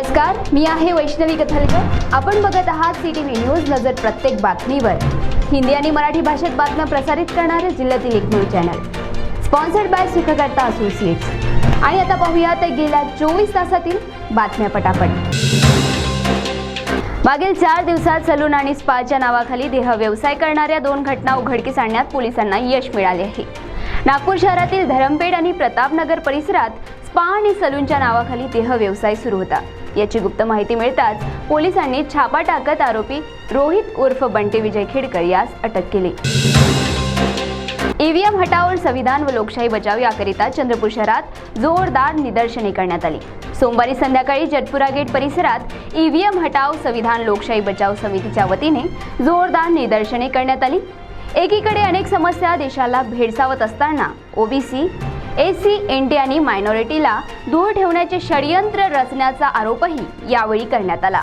नमस्कार, मी आहे वैष्णवी कथलकर। आपण बघत आहात सीटीव्ही न्यूज नजर प्रत्येक बातमीवर। हिंदी आणि मराठी भाषेत बातम्या प्रसारित करणारे जिल्ह्यातील एकमेव channel, sponsored by Sukhkarta associates. आणि आता पाहूयात गेल्या 24 तासातील बातम्या पटापट। मागील 4 दिवसात सलून आणि स्पाच्या नावाखाली देह व्यवसाय करणाऱ्या 2 घटना उघडकीस आणण्यात पोलिसांना यश मिळाले आहे। नागपूर शहरातील धरमपेठ आणि प्रतापनगर परिसरात स्पा आणि सलूनच्या नावाखाली देह व्यवसाय सुरू होता। याची गुप्त माहिती मिळताच पोलिसांनी छापा टाकत आरोपी रोहित उर्फ बंटी विजय खेडकर यास अटक केली। ईव्हीएम हटाओ संविधान व लोकशाही बचाव याकरिता चंद्रपूर शहरात जोरदार निदर्शने करण्यात आली। सोमवारी संध्याकाळी जटपुरा गेट परिसरात ईव्हीएम हटाओ संविधान लोकशाही बचाव समितीच्या वतीने जोरदार निदर्शने करण्यात आली। एकीकडे अनेक समस्या देशाला भेडसावत असताना ओबीसी, एससी, एनटी आणि मायनॉरिटीला दूर ठेवण्याचे षडयंत्र रचण्याचा आरोपही यावेळी करण्यात आला।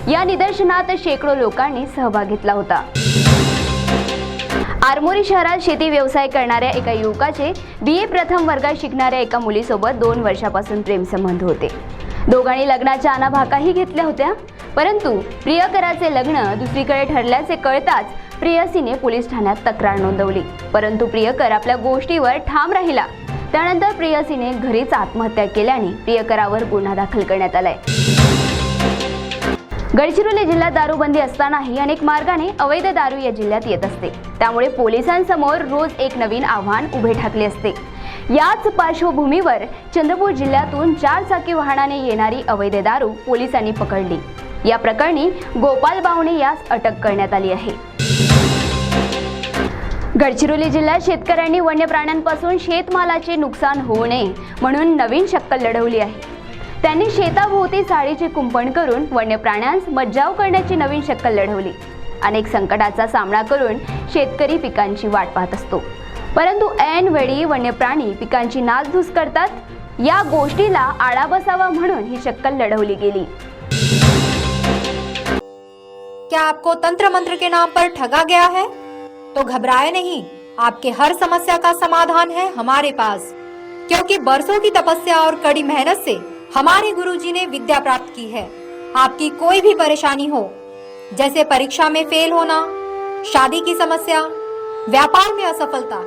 या निदर्शनात शेकडो लोकांनी सहभाग घेतला होता। आरमोरी शहरात शेती व्यवसाय करणाऱ्या एका युवकाचे बीए प्रथम वर्गात शिकणाऱ्या एका मुलीसोबत 2 वर्षापासून प्रेमसंबंध होते। दोघांनी लग्नाच्या आणाभाकाही घेतल्या होत्या, परंतु प्रियकराचे लग्न दुसरीकडे ठरल्याचे कळताच प्रेयसीने पोलीस ठाण्यात तक्रार नोंदवली। परंतु प्रियकर आपल्या गोष्टीवर ठाम राहिला। त्यानंतर प्रेयसीने घरीच आत्महत्या केल्याने प्रियकरावर गुन्हा दाखल करण्यात आलाय। गडचिरोली जिल्ह्यात दारूबंदी असतानाही अनेक मार्गाने अवैध दारू या जिल्ह्यात येत असते, त्यामुळे पोलिसांसमोर रोज एक नवीन आव्हान उभे ठाकले असते। याच पार्श्वभूमीवर चंद्रपूर जिल्ह्यातून 4 चाकी वाहनाने येणारी अवैध दारू पोलिसांनी पकडली। या प्रकरणी गोपाल बावणे यास अटक करण्यात आली आहे। गडचिरोली जिल्ह्यात शेतकऱ्यांनी वन्य प्राण्यांपासून शेतमालाचे नुकसान होऊ नये म्हणून नवीन शक्कल लढवली आहे। त्यांनी शेताभोवती साडीचे कुंपण करून वन्य प्राण्यांस मज्जाव करण्याची नवीन शक्कल लढवली। अनेक संकटाचा सामना करून शेतकरी पिकांची वाट पाहत असतो, परंतु ऐन वेळी वन्य प्राणी पिकांची नासधूस करतात। या गोष्टीला आळा बसावा म्हणून ही शक्कल लढवली गेली। क्या आपको तंत्र मंत्र के नाम पर ठगा गया है? तो घबराए नहीं, आपके हर समस्या का समाधान है हमारे पास। क्योंकि बरसों की तपस्या और कड़ी मेहनत से हमारे गुरुजी ने विद्या प्राप्त की है। आपकी कोई भी परेशानी हो, जैसे परीक्षा में फेल होना, शादी की समस्या, व्यापार में असफलता,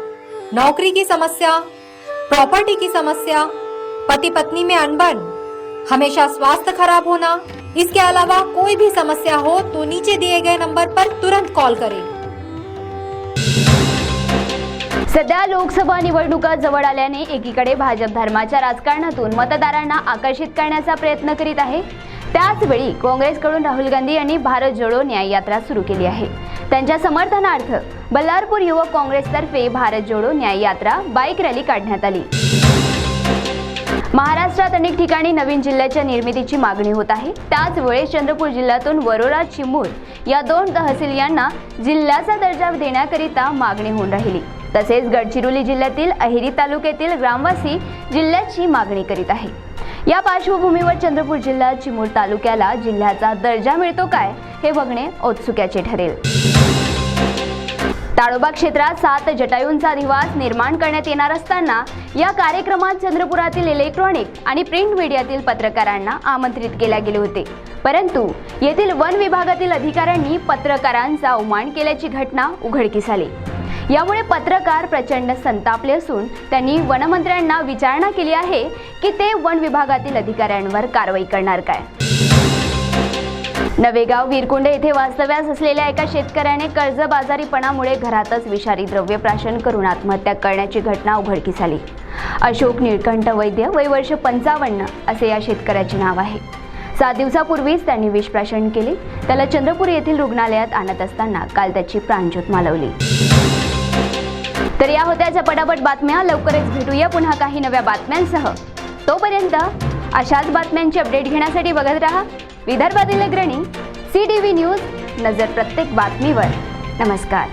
नौकरी की समस्या, प्रॉपर्टी की समस्या, पति पत्नी में अनबन, हमेशा स्वास्थ्य खराब होना, इसके अलावा कोई भी समस्या हो तो नीचे दिए गए नंबर पर तुरंत कॉल करें। सध्या लोकसभा निवडणुका जवळ आल्याने एकीकडे भाजप धर्माच्या राजकारणातून मतदारांना आकर्षित करण्याचा प्रयत्न करीत आहे, त्याचवेळी काँग्रेसकडून राहुल गांधी यांनी भारत जोडो न्याय यात्रा सुरू केली आहे। त्यांच्या समर्थनार्थ बल्लारपूर युवक काँग्रेसतर्फे भारत जोडो न्याय यात्रा बाईक रॅली काढण्यात आली। महाराष्ट्रात अनेक ठिकाणी नवीन जिल्ह्याच्या निर्मितीची मागणी होत आहे, त्याचवेळी चंद्रपूर जिल्ह्यातून वरोरा, चिमूर या 2 तहसील यांना जिल्ह्याचा दर्जा देण्याकरिता मागणी होऊन राहिली। तसेच गडचिरोली जिल्ह्यातील अहेरी तालुक्यातील ग्रामवासी जिल्ह्याची मागणी करीत आहे। या पार्श्वभूमीवर चंद्रपूर जिल्ह्यात चिमूर तालुक्याला जिल्ह्याचा दर्जा मिळतो काय हे बघणे औत्सुक्याचे ठरेल। ताडोबा क्षेत्रात 7 जटायूंचा अधिवास निर्माण करण्यात येणार असताना या कार्यक्रमात चंद्रपुरातील इलेक्ट्रॉनिक आणि प्रिंट मीडियातील पत्रकारांना आमंत्रित केले गेले होते, परंतु येथील वन विभागातील अधिकाऱ्यांनी पत्रकारांचा अवमान केल्याची घटना उघडकीस आली। यामुळे पत्रकार प्रचंड संतापले असून त्यांनी वनमंत्र्यांना विचारणा केली आहे की ते वन विभागातील अधिकाऱ्यांवर कारवाई करणार काय। नवेगाव विरकुंडे येथे वास्तव्यास असलेल्या एका शेतकऱ्याने कर्जबाजारीपणामुळे घरातच विषारी द्रव्य प्राशन करून आत्महत्या करण्याची घटना उघडकीस आली। अशोक निळकंठ वैद्य, वय वर्ष 55 असे या शेतकऱ्याचे नाव आहे। 7 दिवसापूर्वीच त्यांनी विष प्राशन केले। त्याला चंद्रपूर येथील रुग्णालयात आणत असताना काल त्याची प्राणज्योत मालवली। तर या होत्या पटापट बातम्या। लवकरच भेटूया पुन्हा काही नव्या बातम्यांसह। तोपर्यंत अशाच बातम्यांची अपडेट घेण्यासाठी बघत रहा विदर्भातील अग्रणी सीटीव्ही न्यूज नजर प्रत्येक बातमीवर। नमस्कार।